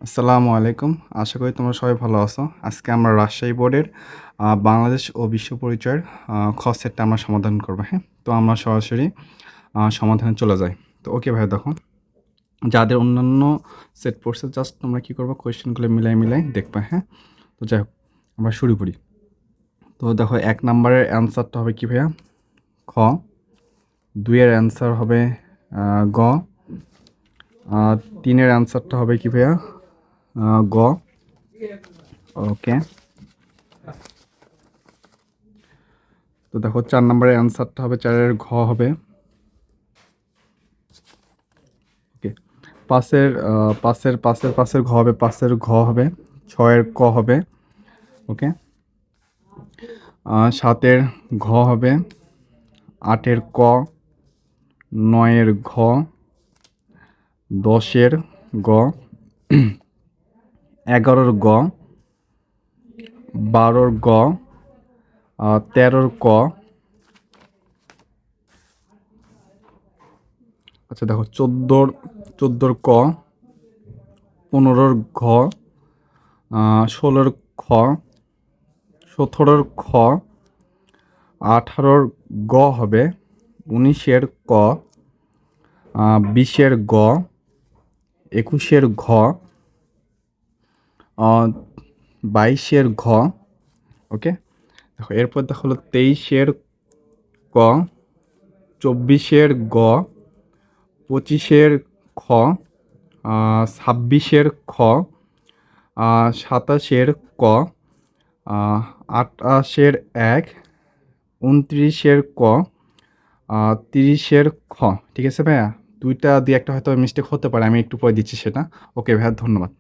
আসসালামু আলাইকুম। আশা করি তোমরা সবাই ভালো আছো। আজকে আমরা রাজশাহী বোর্ডের বাংলাদেশ ও বিশ্ব পরিচয়ের খ সেটটা আমরা সমাধান করব, হ্যাঁ? তো আমরা সরাসরি সমাধানে চলে যাই। তো ওকে ভাইয়া দেখো, যাদের অন্যান্য সেট পড়ছে জাস্ট তোমরা কী করবা, কোয়েশ্চেনগুলো মিলাই দেখবা, হ্যাঁ? তো যাই হোক, আমরা শুরু করি। তো দেখো ১ নাম্বারের অ্যান্সারটা হবে কি ভাইয়া? খ। ২ এর অ্যান্সার হবে গ। ৩ এর অ্যান্সারটা হবে কি ভাইয়া? গ। ওকে। তো দেখো ৪ নম্বরের অ্যান্সারটা হবে ৪ এর ঘ হবে। ওকে। ৫ এর ঘ হবে, ৫ এর ঘ হবে। ৬ এর ক হবে। ওকে। ৭ এর ঘ হবে। ৮ এর ক। ৯ এর ঘ। ১০ এর গ। ১১-র গ। ১২-র গ। ১৩-র ক। আচ্ছা দেখো ১৪-র ক। ১৫-র ঘ। ১৬-র খ। ১৭-র খ। ১৮-র গ হবে। ১৯-এর ক। ২০-এর গ। ২১-এর ঘ। ২২-এর ঘ। ওকে। দেখো এরপর দেখো হলো ২৩-এর ক। ২৪-এর গ। ২৫-এর খ। ২৬-এর খ। ২৭-এর ক। ২৮-এর এক। ২৯-এর ক। ৩০-এর খ। ঠিক আছে ভাইয়া? ২টা দিয়ে একটা হয়তো মিস্টেক হতে পারে, আমি একটু পরে দিচ্ছি সেটা। ওকে ভাইয়া, ধন্যবাদ।